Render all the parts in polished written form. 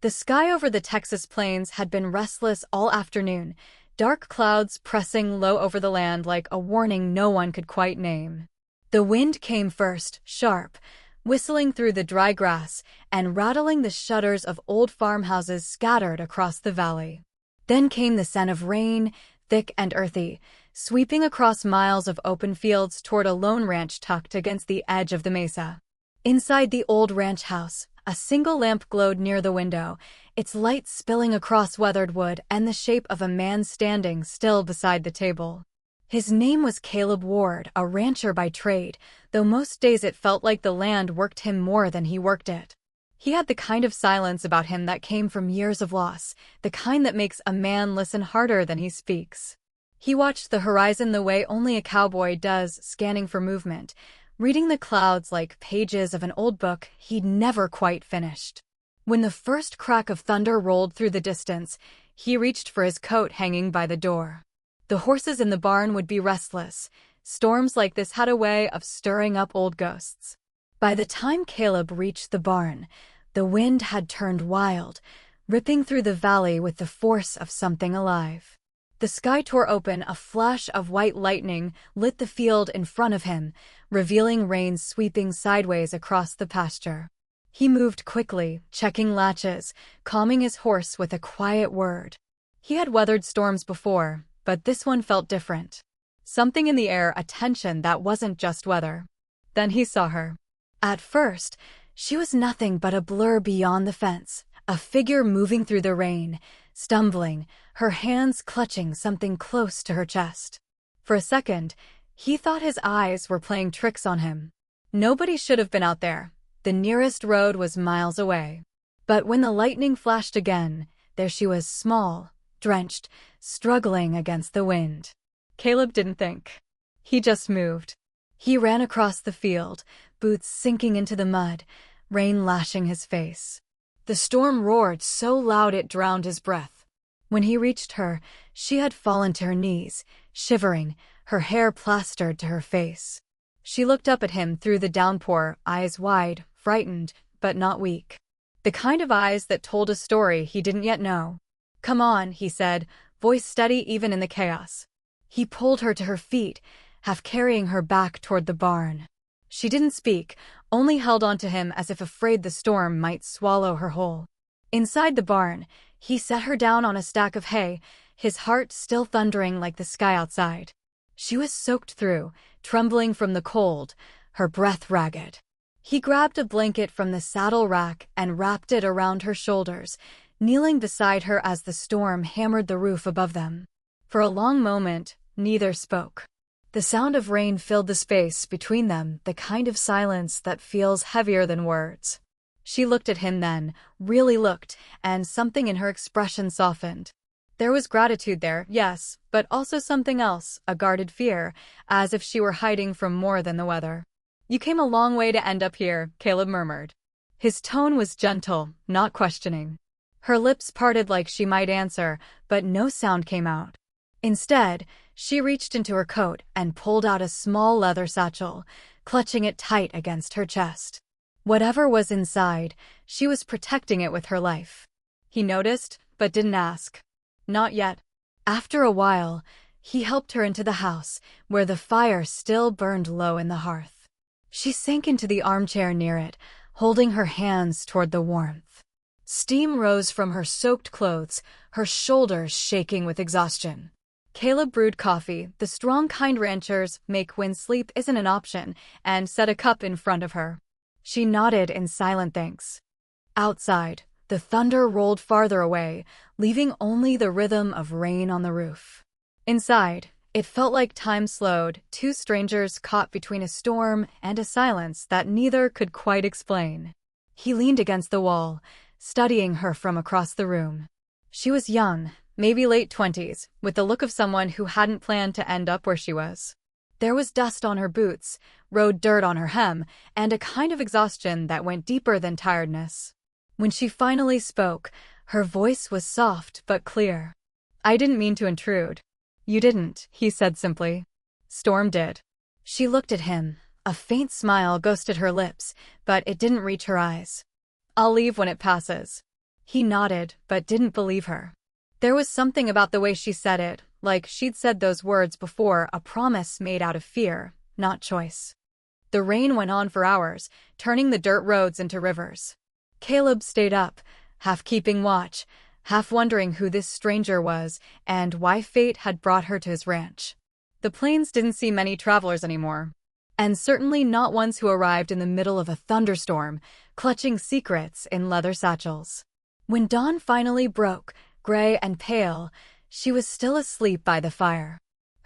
The sky over the Texas plains had been restless all afternoon, dark clouds pressing low over the land like a warning no one could quite name. The wind came first, sharp, whistling through the dry grass and rattling the shutters of old farmhouses scattered across the valley. Then came the scent of rain, thick and earthy, sweeping across miles of open fields toward a lone ranch tucked against the edge of the mesa. Inside the old ranch house, a single lamp glowed near the window, its light spilling across weathered wood and the shape of a man standing still beside the table. His name was Caleb Ward, a rancher by trade, though most days it felt like the land worked him more than he worked it. He had the kind of silence about him that came from years of loss, the kind that makes a man listen harder than he speaks. He watched the horizon the way only a cowboy does, scanning for movement, reading the clouds like pages of an old book he'd never quite finished. When the first crack of thunder rolled through the distance, he reached for his coat hanging by the door. The horses in the barn would be restless. Storms like this had a way of stirring up old ghosts. By the time Caleb reached the barn, the wind had turned wild, ripping through the valley with the force of something alive. The sky tore open, a flash of white lightning lit the field in front of him, revealing rain sweeping sideways across the pasture. He moved quickly, checking latches, calming his horse with a quiet word. He had weathered storms before, but this one felt different. Something in the air, a tension that wasn't just weather. Then he saw her. At first, she was nothing but a blur beyond the fence, a figure moving through the rain, stumbling, her hands clutching something close to her chest. For a second, he thought his eyes were playing tricks on him. Nobody should have been out there. The nearest road was miles away. But when the lightning flashed again, there she was, small, drenched, struggling against the wind. Caleb didn't think. He just moved. He ran across the field, boots sinking into the mud, rain lashing his face. The storm roared so loud it drowned his breath. When he reached her, she had fallen to her knees, shivering, her hair plastered to her face. She looked up at him through the downpour, eyes wide, frightened, but not weak. The kind of eyes that told a story he didn't yet know. "Come on," he said, voice steady even in the chaos. He pulled her to her feet, half carrying her back toward the barn. She didn't speak, only held on to him as if afraid the storm might swallow her whole. Inside the barn, he set her down on a stack of hay, his heart still thundering like the sky outside. She was soaked through, trembling from the cold, her breath ragged. He grabbed a blanket from the saddle rack and wrapped it around her shoulders, kneeling beside her as the storm hammered the roof above them. For a long moment, neither spoke. The sound of rain filled the space between them, the kind of silence that feels heavier than words. She looked at him then, really looked, and something in her expression softened. There was gratitude there, yes, but also something else, a guarded fear, as if she were hiding from more than the weather. "You came a long way to end up here," Caleb murmured. His tone was gentle, not questioning. Her lips parted like she might answer, but no sound came out. Instead, she reached into her coat and pulled out a small leather satchel, clutching it tight against her chest. Whatever was inside, she was protecting it with her life. He noticed, but didn't ask. Not yet. After a while, he helped her into the house, where the fire still burned low in the hearth. She sank into the armchair near it, holding her hands toward the warmth. Steam rose from her soaked clothes, her shoulders shaking with exhaustion. Caleb brewed coffee, the strong kind ranchers make when sleep isn't an option, and set a cup in front of her. She nodded in silent thanks. Outside, the thunder rolled farther away, leaving only the rhythm of rain on the roof. Inside, it felt like time slowed, two strangers caught between a storm and a silence that neither could quite explain. He leaned against the wall, studying her from across the room. She was young, maybe late 20s, with the look of someone who hadn't planned to end up where she was. There was dust on her boots, road dirt on her hem, and a kind of exhaustion that went deeper than tiredness. When she finally spoke, her voice was soft but clear. "I didn't mean to intrude." "You didn't," he said simply. "Storm did." She looked at him. A faint smile ghosted her lips, but it didn't reach her eyes. "I'll leave when it passes." He nodded, but didn't believe her. There was something about the way she said it, like she'd said those words before, a promise made out of fear, not choice. The rain went on for hours, turning the dirt roads into rivers. Caleb stayed up, half keeping watch, half wondering who this stranger was and why fate had brought her to his ranch. The plains didn't see many travelers anymore, and certainly not ones who arrived in the middle of a thunderstorm, clutching secrets in leather satchels. When dawn finally broke, gray and pale, she was still asleep by the fire.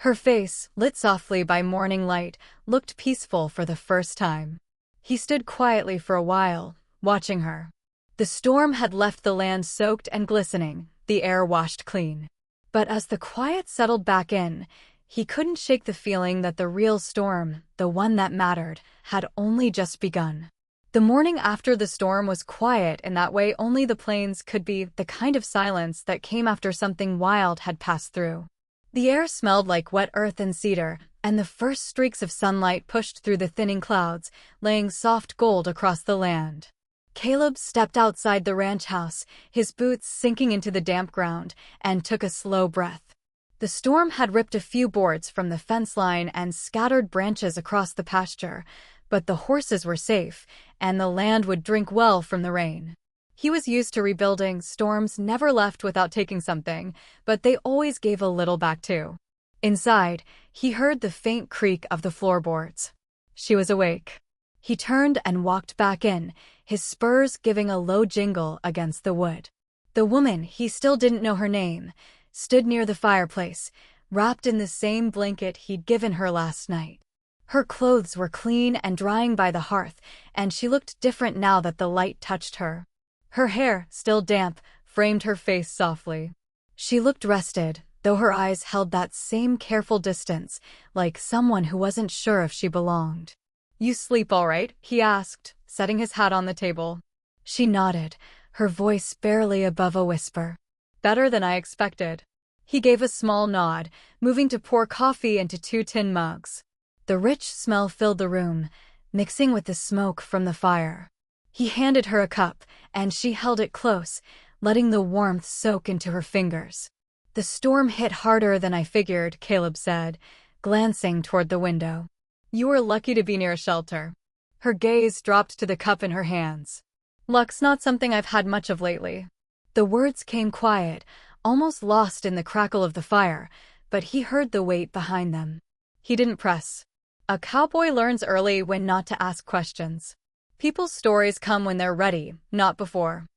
Her face, lit softly by morning light, looked peaceful for the first time. He stood quietly for a while, watching her. The storm had left the land soaked and glistening, the air washed clean. But as the quiet settled back in, he couldn't shake the feeling that the real storm, the one that mattered, had only just begun. The morning after the storm was quiet in that way only the plains could be, the kind of silence that came after something wild had passed through. The air smelled like wet earth and cedar, and the first streaks of sunlight pushed through the thinning clouds, laying soft gold across the land. Caleb stepped outside the ranch house, his boots sinking into the damp ground, and took a slow breath. The storm had ripped a few boards from the fence line and scattered branches across the pasture, but the horses were safe, and the land would drink well from the rain. He was used to rebuilding. Storms never left without taking something, but they always gave a little back too. Inside, he heard the faint creak of the floorboards. She was awake. He turned and walked back in, his spurs giving a low jingle against the wood. The woman, he still didn't know her name, stood near the fireplace, wrapped in the same blanket he'd given her last night. Her clothes were clean and drying by the hearth, and she looked different now that the light touched her. Her hair, still damp, framed her face softly. She looked rested, though her eyes held that same careful distance, like someone who wasn't sure if she belonged. "You sleep all right?" he asked, setting his hat on the table. She nodded, her voice barely above a whisper. "Better than I expected." He gave a small nod, moving to pour coffee into 2 tin mugs. The rich smell filled the room, mixing with the smoke from the fire. He handed her a cup, and she held it close, letting the warmth soak into her fingers. "The storm hit harder than I figured," Caleb said, glancing toward the window. "You were lucky to be near a shelter." Her gaze dropped to the cup in her hands. "Luck's not something I've had much of lately." The words came quiet, almost lost in the crackle of the fire, but he heard the weight behind them. He didn't press. A cowboy learns early when not to ask questions. People's stories come when they're ready, not before.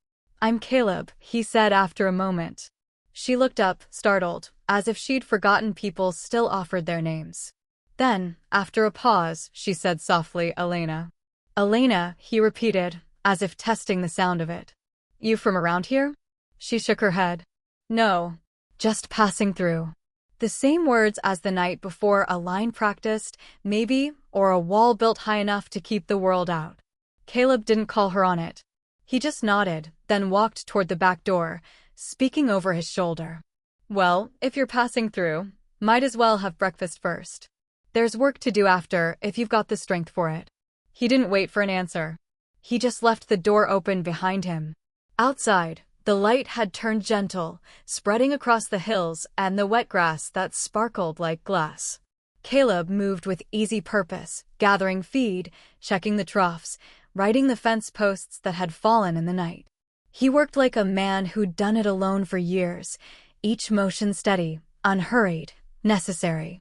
"I'm Caleb," he said after a moment. She looked up, startled, as if she'd forgotten people still offered their names. Then, after a pause, she said softly, "Elena." "Elena," he repeated, as if testing the sound of it. "You from around here?" She shook her head. "No. Just passing through." The same words as the night before, a line practiced, maybe, or a wall built high enough to keep the world out. Caleb didn't call her on it. He just nodded, then walked toward the back door, speaking over his shoulder. "Well, if you're passing through, might as well have breakfast first. There's work to do after, if you've got the strength for it." He didn't wait for an answer. He just left the door open behind him. Outside, the light had turned gentle, spreading across the hills and the wet grass that sparkled like glass. Caleb moved with easy purpose, gathering feed, checking the troughs, righting the fence posts that had fallen in the night. He worked like a man who'd done it alone for years, each motion steady, unhurried, necessary.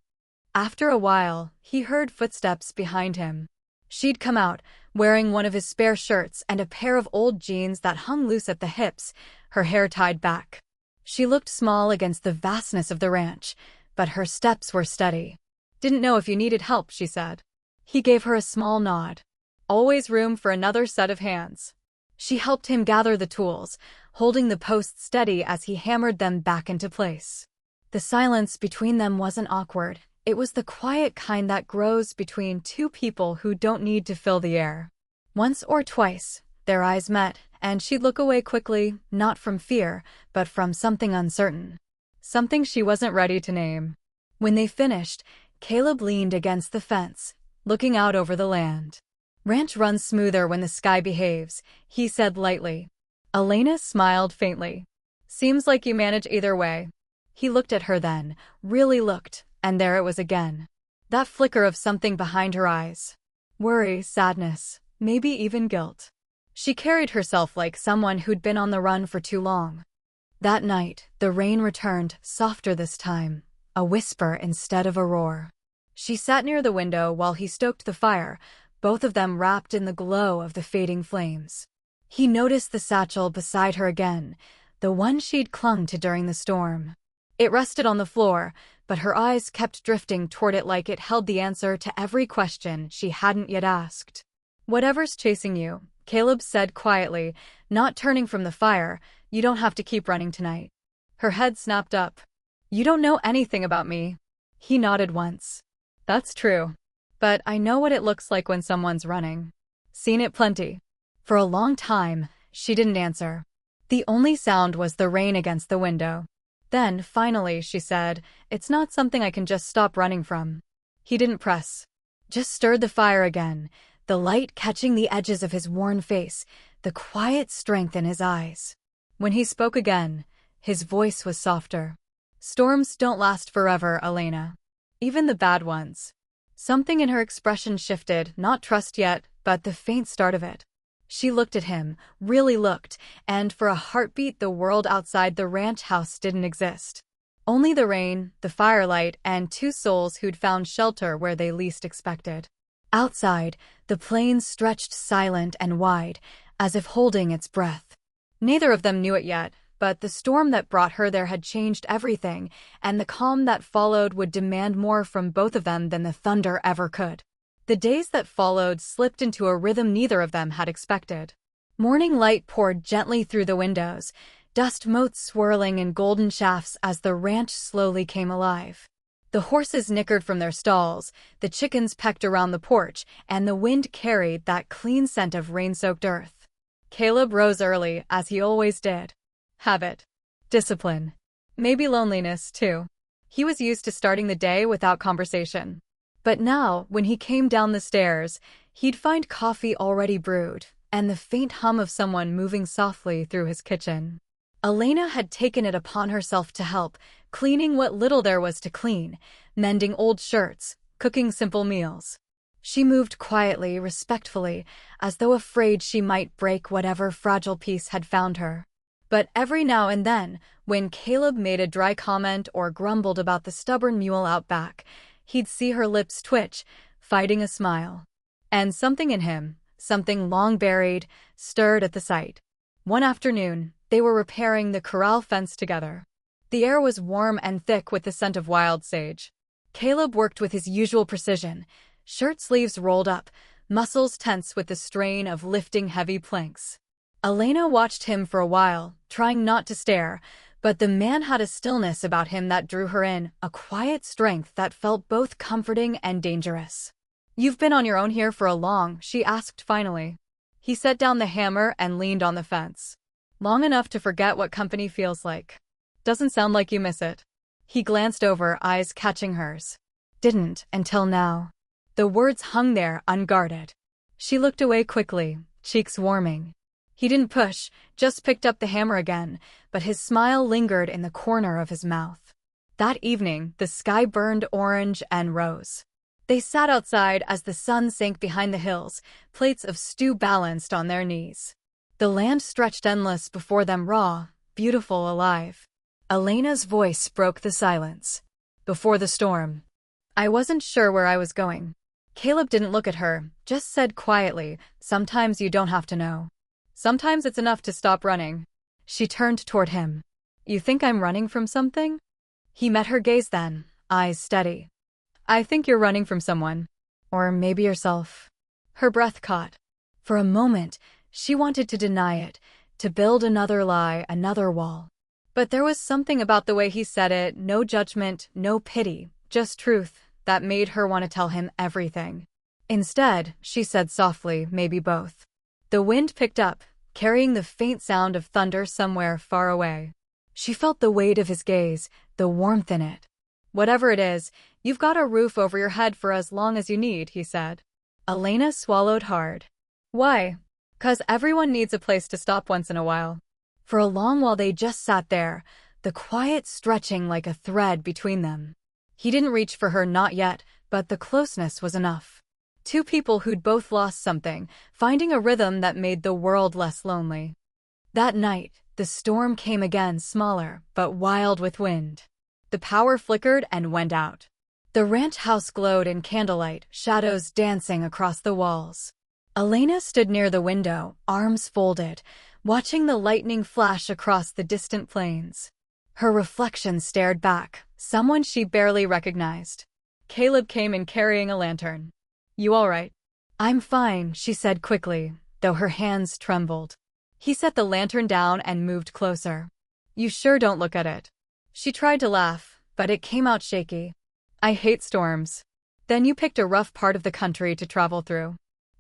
After a while, he heard footsteps behind him. She'd come out, wearing one of his spare shirts and a pair of old jeans that hung loose at the hips, her hair tied back. She looked small against the vastness of the ranch, but her steps were steady. "Didn't know if you needed help," she said. He gave her a small nod. "Always room for another set of hands." She helped him gather the tools, holding the posts steady as he hammered them back into place. The silence between them wasn't awkward. It was the quiet kind that grows between two people who don't need to fill the air. Once or twice, their eyes met, and she'd look away quickly, not from fear, but from something uncertain. Something she wasn't ready to name. When they finished, Caleb leaned against the fence, looking out over the land. "Ranch runs smoother when the sky behaves," he said lightly. Elena smiled faintly. Seems like you manage either way. He looked at her then, really looked, and there it was again. That flicker of something behind her eyes. Worry, sadness, maybe even guilt. She carried herself like someone who'd been on the run for too long. That night, the rain returned, softer this time, a whisper instead of a roar. She sat near the window while he stoked the fire, both of them wrapped in the glow of the fading flames. He noticed the satchel beside her again, the one she'd clung to during the storm. It rested on the floor, but her eyes kept drifting toward it like it held the answer to every question she hadn't yet asked. "Whatever's chasing you," Caleb said quietly, not turning from the fire, "you don't have to keep running tonight." Her head snapped up. "You don't know anything about me." He nodded once. "That's true. But I know what it looks like when someone's running. Seen it plenty." For a long time, she didn't answer. The only sound was the rain against the window. Then, finally, she said, "It's not something I can just stop running from." He didn't press. Just stirred the fire again, the light catching the edges of his worn face, the quiet strength in his eyes. When he spoke again, his voice was softer. "Storms don't last forever, Elena. Even the bad ones." Something in her expression shifted, not trust yet, but the faint start of it. She looked at him, really looked, and for a heartbeat the world outside the ranch house didn't exist. Only the rain, the firelight, and two souls who'd found shelter where they least expected. Outside, the plain stretched silent and wide, as if holding its breath. Neither of them knew it yet, but the storm that brought her there had changed everything, and the calm that followed would demand more from both of them than the thunder ever could. The days that followed slipped into a rhythm neither of them had expected. Morning light poured gently through the windows, dust motes swirling in golden shafts as the ranch slowly came alive. The horses nickered from their stalls, the chickens pecked around the porch, and the wind carried that clean scent of rain-soaked earth. Caleb rose early, as he always did. Habit. Discipline. Maybe loneliness, too. He was used to starting the day without conversation. But now, when he came down the stairs, he'd find coffee already brewed, and the faint hum of someone moving softly through his kitchen. Elena had taken it upon herself to help, cleaning what little there was to clean, mending old shirts, cooking simple meals. She moved quietly, respectfully, as though afraid she might break whatever fragile piece had found her. But every now and then, when Caleb made a dry comment or grumbled about the stubborn mule out back, he'd see her lips twitch, fighting a smile. And something in him, something long buried, stirred at the sight. One afternoon, they were repairing the corral fence together. The air was warm and thick with the scent of wild sage. Caleb worked with his usual precision, shirt sleeves rolled up, muscles tense with the strain of lifting heavy planks. Elena watched him for a while, trying not to stare, but the man had a stillness about him that drew her in, a quiet strength that felt both comforting and dangerous. "You've been on your own here for a long," she asked finally. He set down the hammer and leaned on the fence. "Long enough to forget what company feels like. Doesn't sound like you miss it." He glanced over, eyes catching hers. "Didn't, until now." The words hung there, unguarded. She looked away quickly, cheeks warming. He didn't push, just picked up the hammer again, but his smile lingered in the corner of his mouth. That evening, the sky burned orange and rose. They sat outside as the sun sank behind the hills, plates of stew balanced on their knees. The land stretched endless before them, raw, beautiful, alive. Elena's voice broke the silence. "Before the storm, I wasn't sure where I was going." Caleb didn't look at her, just said quietly, "Sometimes you don't have to know. Sometimes it's enough to stop running." She turned toward him. "You think I'm running from something?" He met her gaze then, eyes steady. "I think you're running from someone. Or maybe yourself." Her breath caught. For a moment, she wanted to deny it, to build another lie, another wall. But there was something about the way he said it, no judgment, no pity, just truth, that made her want to tell him everything. Instead, she said softly, "Maybe both." The wind picked up, carrying the faint sound of thunder somewhere far away. She felt the weight of his gaze, the warmth in it. "Whatever it is, you've got a roof over your head for as long as you need," he said. Elena swallowed hard. "Why?" 'Cause everyone needs a place to stop once in a while. For a long while they just sat there, the quiet stretching like a thread between them. He didn't reach for her, not yet, but the closeness was enough. Two people who'd both lost something, finding a rhythm that made the world less lonely. That night, the storm came again, smaller, but wild with wind. The power flickered and went out. The ranch house glowed in candlelight, shadows dancing across the walls. Elena stood near the window, arms folded, watching the lightning flash across the distant plains. Her reflection stared back, someone she barely recognized. Caleb came in carrying a lantern. "You all right?" "I'm fine," she said quickly, though her hands trembled. He set the lantern down and moved closer. "You sure don't look at it." She tried to laugh, but it came out shaky. "I hate storms." "Then you picked a rough part of the country to travel through."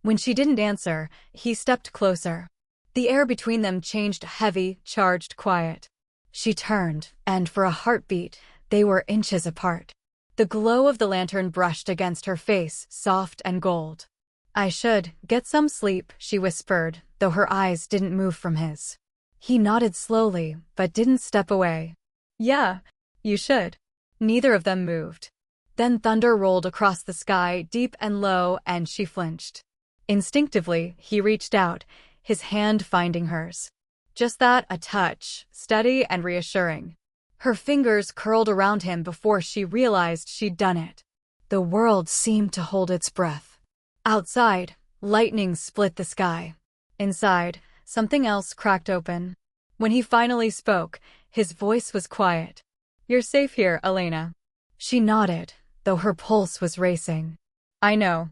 When she didn't answer, he stepped closer. The air between them changed, heavy, charged, quiet. She turned, and for a heartbeat, they were inches apart. The glow of the lantern brushed against her face, soft and gold. "I should get some sleep," she whispered, though her eyes didn't move from his. He nodded slowly, but didn't step away. "Yeah, you should." Neither of them moved. Then thunder rolled across the sky, deep and low, and she flinched. Instinctively, he reached out, his hand finding hers. Just that, a touch, steady and reassuring. Her fingers curled around him before she realized she'd done it. The world seemed to hold its breath. Outside, lightning split the sky. Inside, something else cracked open. When he finally spoke, his voice was quiet. "You're safe here, Elena." She nodded, though her pulse was racing. "I know."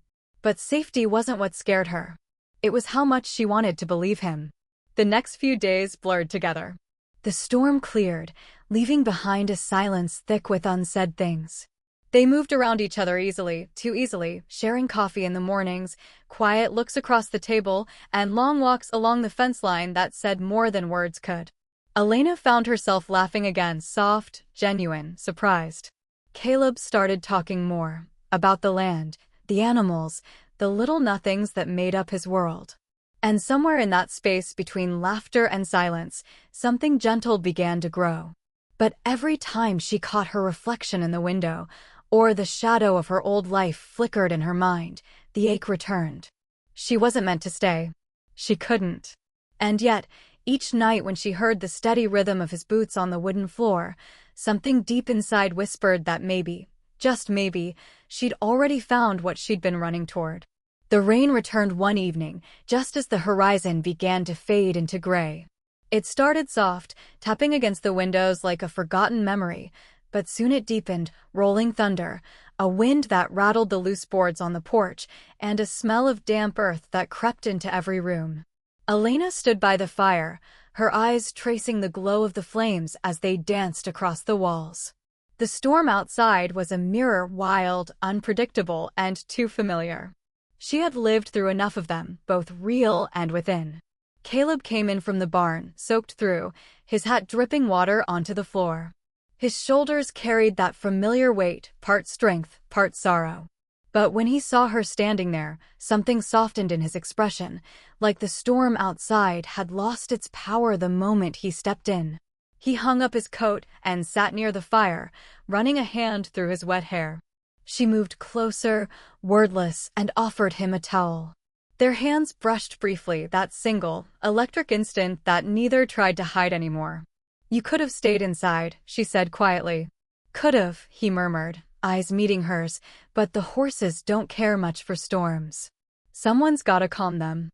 But safety wasn't what scared her. It was how much she wanted to believe him. The next few days blurred together. The storm cleared, leaving behind a silence thick with unsaid things. They moved around each other easily, too easily, sharing coffee in the mornings, quiet looks across the table, and long walks along the fence line that said more than words could. Elena found herself laughing again, soft, genuine, surprised. Caleb started talking more, about the land, the animals, the little nothings that made up his world. And somewhere in that space between laughter and silence, something gentle began to grow. But every time she caught her reflection in the window, or the shadow of her old life flickered in her mind, the ache returned. She wasn't meant to stay. She couldn't. And yet, each night when she heard the steady rhythm of his boots on the wooden floor, something deep inside whispered that maybe, just maybe, she'd already found what she'd been running toward. The rain returned one evening, just as the horizon began to fade into gray. It started soft, tapping against the windows like a forgotten memory, but soon it deepened, rolling thunder, a wind that rattled the loose boards on the porch, and a smell of damp earth that crept into every room. Elena stood by the fire, her eyes tracing the glow of the flames as they danced across the walls. The storm outside was a mirror, wild, unpredictable, and too familiar. She had lived through enough of them, both real and within. Caleb came in from the barn, soaked through, his hat dripping water onto the floor. His shoulders carried that familiar weight, part strength, part sorrow. But when he saw her standing there, something softened in his expression, like the storm outside had lost its power the moment he stepped in. He hung up his coat and sat near the fire, running a hand through his wet hair. She moved closer, wordless, and offered him a towel. Their hands brushed briefly, that single, electric instant that neither tried to hide anymore. "You could have stayed inside," she said quietly. "Could've," he murmured, eyes meeting hers, "but the horses don't care much for storms. Someone's gotta calm them."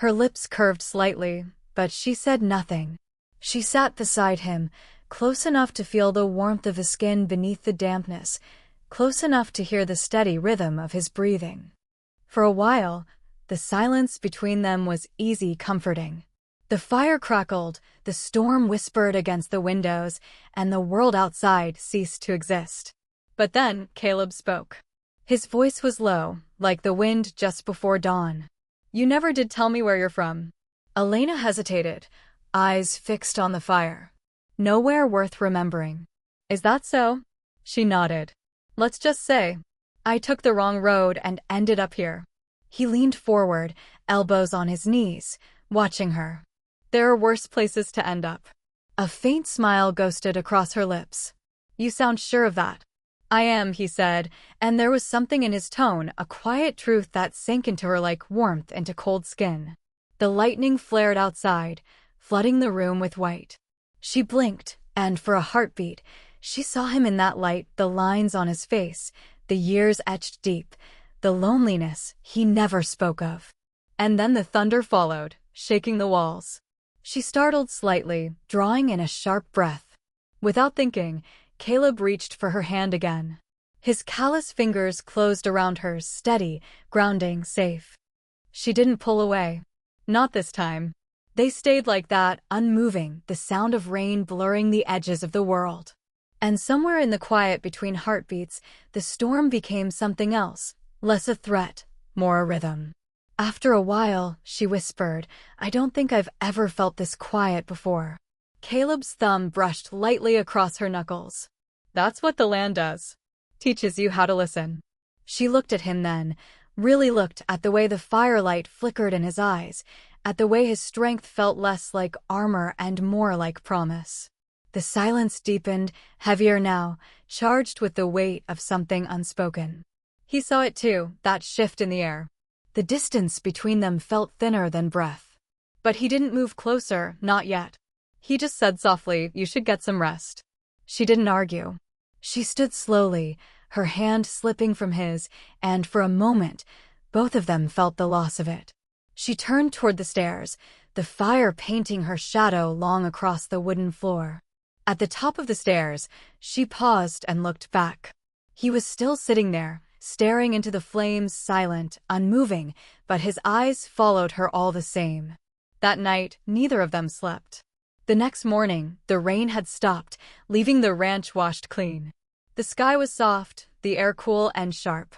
Her lips curved slightly, but she said nothing. She sat beside him, close enough to feel the warmth of his skin beneath the dampness, close enough to hear the steady rhythm of his breathing. For a while, the silence between them was easy, comforting. The fire crackled, the storm whispered against the windows, and the world outside ceased to exist. But then Caleb spoke. His voice was low, like the wind just before dawn. "You never did tell me where you're from." Elena hesitated, eyes fixed on the fire. "Nowhere worth remembering." "Is that so?" She nodded. "Let's just say, I took the wrong road and ended up here." He leaned forward, elbows on his knees, watching her. There are worse places to end up. A faint smile ghosted across her lips. You sound sure of that. I am, he said, and there was something in his tone, a quiet truth that sank into her like warmth into cold skin. The lightning flared outside, flooding the room with white. She blinked, and for a heartbeat, she saw him in that light, the lines on his face, the years etched deep, the loneliness he never spoke of. And then the thunder followed, shaking the walls. She startled slightly, drawing in a sharp breath. Without thinking, Caleb reached for her hand again. His callous fingers closed around hers, steady, grounding, safe. She didn't pull away. Not this time. They stayed like that, unmoving, the sound of rain blurring the edges of the world. And somewhere in the quiet between heartbeats, the storm became something else, less a threat, more a rhythm. After a while, she whispered, I don't think I've ever felt this quiet before. Caleb's thumb brushed lightly across her knuckles. That's what the land does. Teaches you how to listen. She looked at him then, really looked at the way the firelight flickered in his eyes, at the way his strength felt less like armor and more like promise. The silence deepened, heavier now, charged with the weight of something unspoken. He saw it too, that shift in the air. The distance between them felt thinner than breath. But he didn't move closer, not yet. He just said softly, you should get some rest. She didn't argue. She stood slowly, her hand slipping from his, and for a moment, both of them felt the loss of it. She turned toward the stairs, the fire painting her shadow long across the wooden floor. At the top of the stairs, she paused and looked back. He was still sitting there, staring into the flames, silent, unmoving, but his eyes followed her all the same. That night, neither of them slept. The next morning, the rain had stopped, leaving the ranch washed clean. The sky was soft, the air cool and sharp.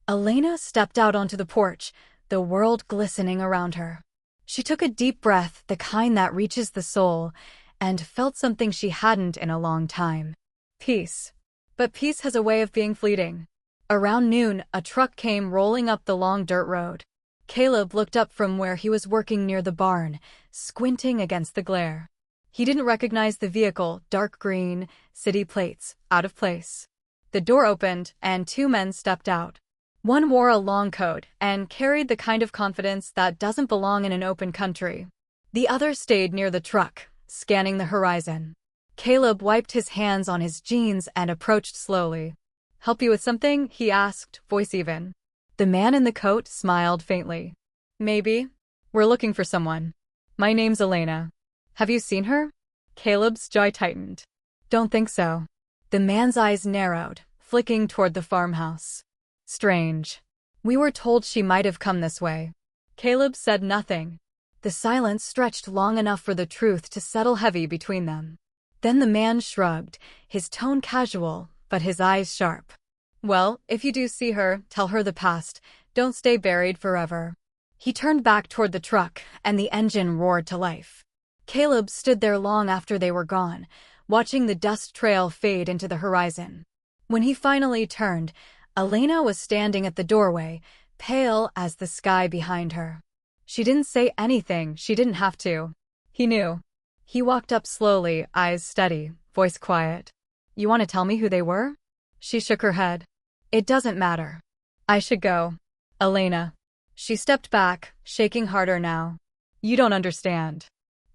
Elena stepped out onto the porch, the world glistening around her. She took a deep breath, the kind that reaches the soul, and felt something she hadn't in a long time. Peace. But peace has a way of being fleeting. Around noon, a truck came rolling up the long dirt road. Caleb looked up from where he was working near the barn, squinting against the glare. He didn't recognize the vehicle, dark green, city plates, out of place. The door opened, and two men stepped out. One wore a long coat and carried the kind of confidence that doesn't belong in an open country. The other stayed near the truck, scanning the horizon. Caleb wiped his hands on his jeans and approached slowly. Help you with something? He asked, voice even. The man in the coat smiled faintly. Maybe. We're looking for someone. My name's Elena. Have you seen her? Caleb's jaw tightened. Don't think so. The man's eyes narrowed, flicking toward the farmhouse. Strange. We were told she might have come this way. Caleb said nothing. The silence stretched long enough for the truth to settle heavy between them. Then the man shrugged, his tone casual, but his eyes sharp. Well, if you do see her, tell her the past. Don't stay buried forever. He turned back toward the truck, and the engine roared to life. Caleb stood there long after they were gone, watching the dust trail fade into the horizon. When he finally turned, Elena was standing at the doorway, pale as the sky behind her. She didn't say anything, she didn't have to. He knew. He walked up slowly, eyes steady, voice quiet. You want to tell me who they were? She shook her head. It doesn't matter. I should go. Elena. She stepped back, shaking harder now. You don't understand.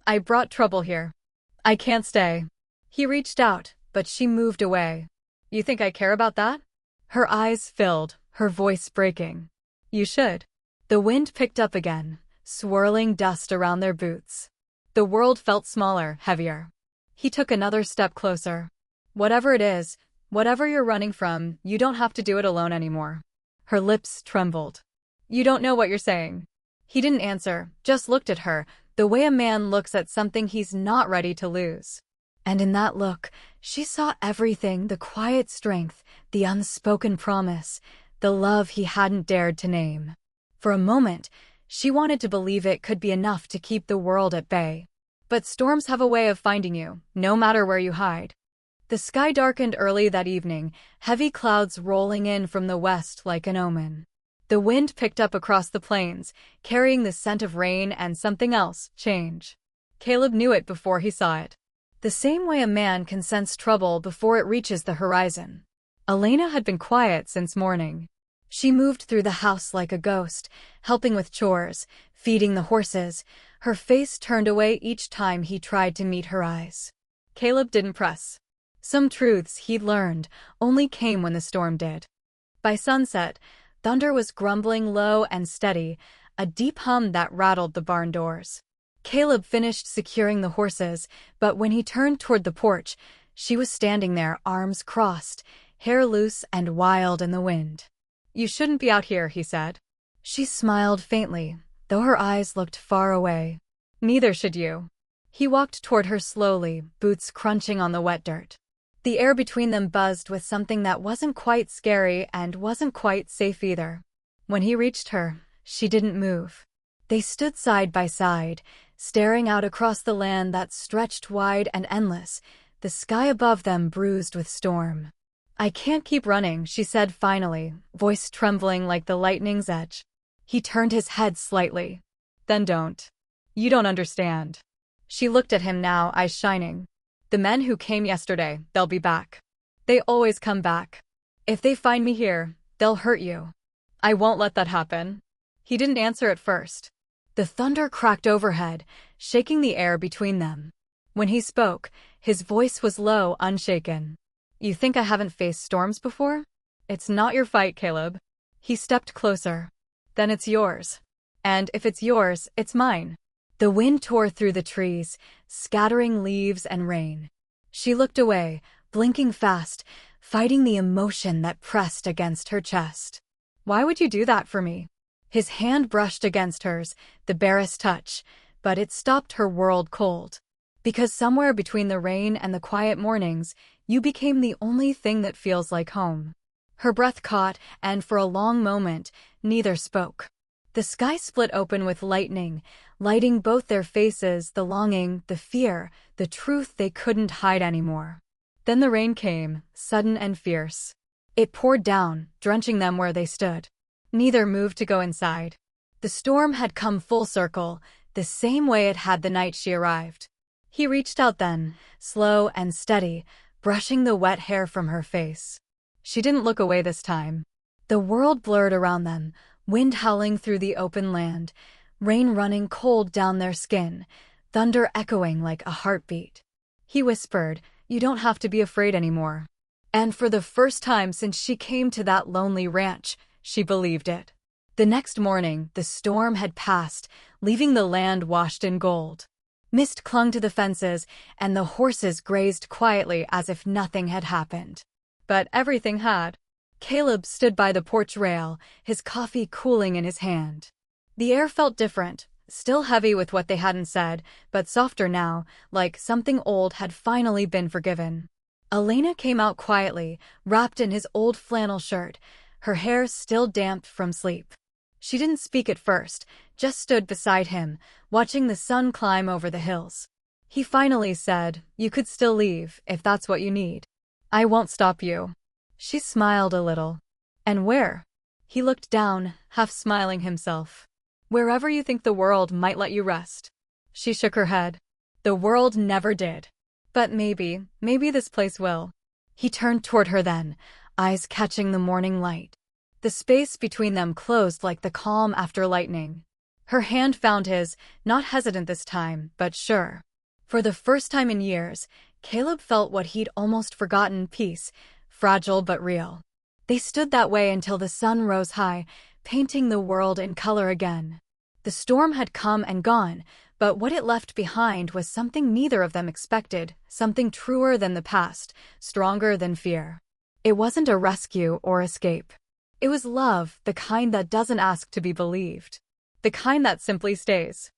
I brought trouble here. I can't stay. He reached out, but she moved away. You think I care about that? Her eyes filled, her voice breaking. You should. The wind picked up again, swirling dust around their boots. The world felt smaller, heavier. He took another step closer. Whatever it is, whatever you're running from, you don't have to do it alone anymore. Her lips trembled. You don't know what you're saying. He didn't answer, just looked at her, the way a man looks at something he's not ready to lose. And in that look, she saw everything, the quiet strength, the unspoken promise, the love he hadn't dared to name. For a moment, she wanted to believe it could be enough to keep the world at bay. But storms have a way of finding you, no matter where you hide. The sky darkened early that evening, heavy clouds rolling in from the west like an omen. The wind picked up across the plains, carrying the scent of rain and something else, change. Caleb knew it before he saw it. The same way a man can sense trouble before it reaches the horizon. Elena had been quiet since morning. She moved through the house like a ghost, helping with chores, feeding the horses, her face turned away each time he tried to meet her eyes. Caleb didn't press. Some truths he'd learned only came when the storm did. By sunset, thunder was grumbling low and steady, a deep hum that rattled the barn doors. Caleb finished securing the horses, but when he turned toward the porch, she was standing there, arms crossed, hair loose and wild in the wind. "You shouldn't be out here," he said. She smiled faintly, though her eyes looked far away. "Neither should you." He walked toward her slowly, boots crunching on the wet dirt. The air between them buzzed with something that wasn't quite scary and wasn't quite safe either. When he reached her, she didn't move. They stood side by side, staring out across the land that stretched wide and endless, the sky above them bruised with storm. "I can't keep running," she said finally, voice trembling like the lightning's edge. He turned his head slightly. "Then don't. You don't understand." She looked at him now, eyes shining. "The men who came yesterday, they'll be back. They always come back. If they find me here, they'll hurt you. I won't let that happen." He didn't answer at first. The thunder cracked overhead, shaking the air between them. When he spoke, his voice was low, unshaken. "You think I haven't faced storms before? It's not your fight, Caleb." He stepped closer. "Then it's yours. And if it's yours, it's mine." The wind tore through the trees, scattering leaves and rain. She looked away, blinking fast, fighting the emotion that pressed against her chest. "Why would you do that for me?" His hand brushed against hers, the barest touch, but it stopped her world cold. "Because somewhere between the rain and the quiet mornings, you became the only thing that feels like home." Her breath caught, and for a long moment, neither spoke. The sky split open with lightning, lighting both their faces, the longing, the fear, the truth they couldn't hide anymore. Then the rain came, sudden and fierce. It poured down, drenching them where they stood. Neither moved to go inside. The storm had come full circle, the same way it had the night she arrived. He reached out then, slow and steady, brushing the wet hair from her face. She didn't look away this time. The world blurred around them, wind howling through the open land, rain running cold down their skin, thunder echoing like a heartbeat. He whispered, "You don't have to be afraid anymore." And for the first time since she came to that lonely ranch, she believed it. The next morning, the storm had passed, leaving the land washed in gold. Mist clung to the fences, and the horses grazed quietly as if nothing had happened. But everything had. Caleb stood by the porch rail, his coffee cooling in his hand. The air felt different, still heavy with what they hadn't said, but softer now, like something old had finally been forgiven. Elena came out quietly, wrapped in his old flannel shirt, her hair still damp from sleep. She didn't speak at first, just stood beside him, watching the sun climb over the hills. He finally said, "You could still leave, if that's what you need. I won't stop you." She smiled a little. "And where?" He looked down, half smiling himself. "Wherever you think the world might let you rest." She shook her head. "The world never did. But maybe this place will." He turned toward her then, eyes catching the morning light. The space between them closed like the calm after lightning. Her hand found his, not hesitant this time, but sure. For the first time in years, Caleb felt what he'd almost forgotten, peace, fragile but real. They stood that way until the sun rose high, painting the world in color again. The storm had come and gone, but what it left behind was something neither of them expected, something truer than the past, stronger than fear. It wasn't a rescue or escape. It was love, the kind that doesn't ask to be believed. The kind that simply stays.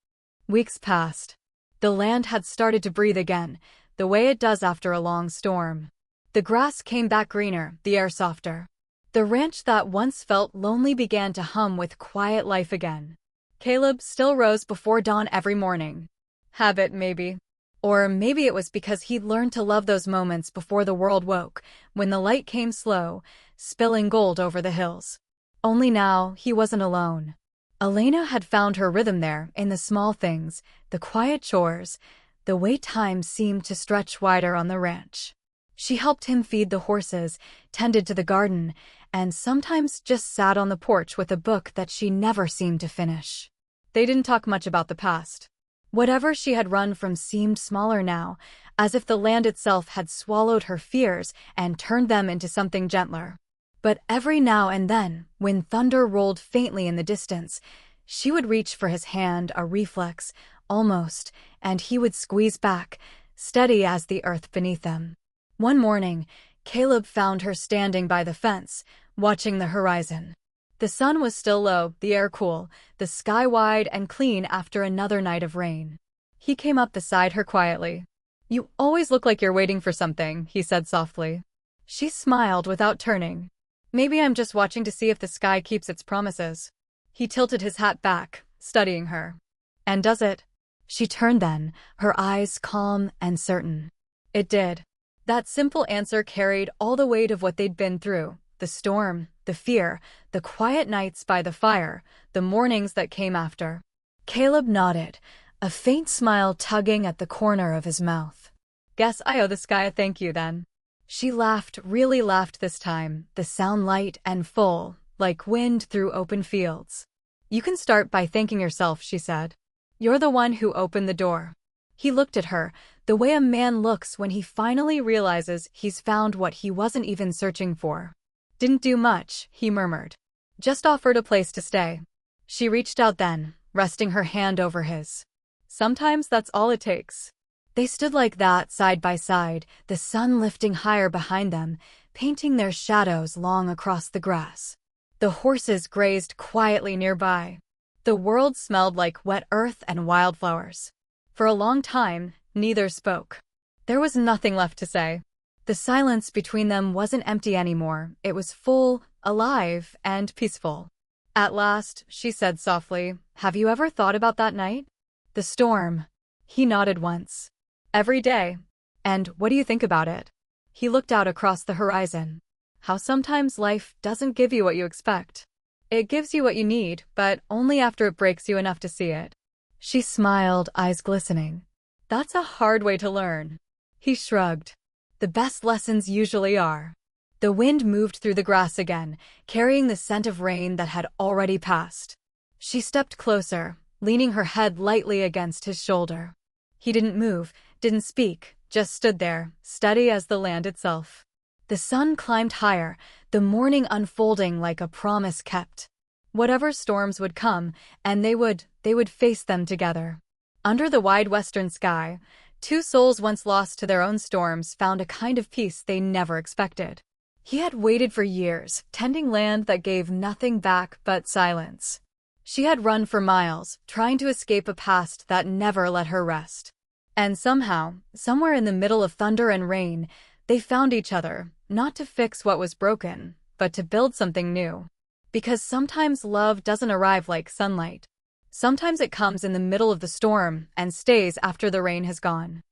Weeks passed. The land had started to breathe again, the way it does after a long storm. The grass came back greener, the air softer. The ranch that once felt lonely began to hum with quiet life again. Caleb still rose before dawn every morning. Habit, maybe. Or maybe it was because he'd learned to love those moments before the world woke, when the light came slow, spilling gold over the hills. Only now, he wasn't alone. Elena had found her rhythm there, in the small things, the quiet chores, the way time seemed to stretch wider on the ranch. She helped him feed the horses, tended to the garden, and sometimes just sat on the porch with a book that she never seemed to finish. They didn't talk much about the past. Whatever she had run from seemed smaller now, as if the land itself had swallowed her fears and turned them into something gentler. But every now and then, when thunder rolled faintly in the distance, she would reach for his hand, a reflex, almost, and he would squeeze back, steady as the earth beneath them. One morning, Caleb found her standing by the fence, watching the horizon. The sun was still low, the air cool, the sky wide and clean after another night of rain. He came up beside her quietly. "You always look like you're waiting for something," he said softly. She smiled without turning. "Maybe I'm just watching to see if the sky keeps its promises." He tilted his hat back, studying her. "And does it?" She turned then, her eyes calm and certain. It did. That simple answer carried all the weight of what they'd been through. The storm, the fear, the quiet nights by the fire, the mornings that came after. Caleb nodded, a faint smile tugging at the corner of his mouth. "Guess I owe the sky a thank you then." She laughed, really laughed this time, the sound light and full, like wind through open fields. "You can start by thanking yourself," she said. "You're the one who opened the door." He looked at her, the way a man looks when he finally realizes he's found what he wasn't even searching for. "Didn't do much," he murmured. "Just offered a place to stay." She reached out then, resting her hand over his. "Sometimes that's all it takes." They stood like that, side by side, the sun lifting higher behind them, painting their shadows long across the grass. The horses grazed quietly nearby. The world smelled like wet earth and wildflowers. For a long time, neither spoke. There was nothing left to say. The silence between them wasn't empty anymore. It was full, alive, and peaceful. At last, she said softly, "Have you ever thought about that night? The storm?" He nodded once. "Every day." "And what do you think about it?" He looked out across the horizon. "How sometimes life doesn't give you what you expect. It gives you what you need, but only after it breaks you enough to see it." She smiled, eyes glistening. "That's a hard way to learn." He shrugged. "The best lessons usually are." The wind moved through the grass again, carrying the scent of rain that had already passed. She stepped closer, leaning her head lightly against his shoulder. He didn't move, didn't speak, just stood there, steady as the land itself. The sun climbed higher, the morning unfolding like a promise kept. Whatever storms would come, and they would face them together. Under the wide western sky, two souls once lost to their own storms found a kind of peace they never expected. He had waited for years, tending land that gave nothing back but silence. She had run for miles, trying to escape a past that never let her rest. And somehow, somewhere in the middle of thunder and rain, they found each other, not to fix what was broken, but to build something new. Because sometimes love doesn't arrive like sunlight. Sometimes it comes in the middle of the storm and stays after the rain has gone.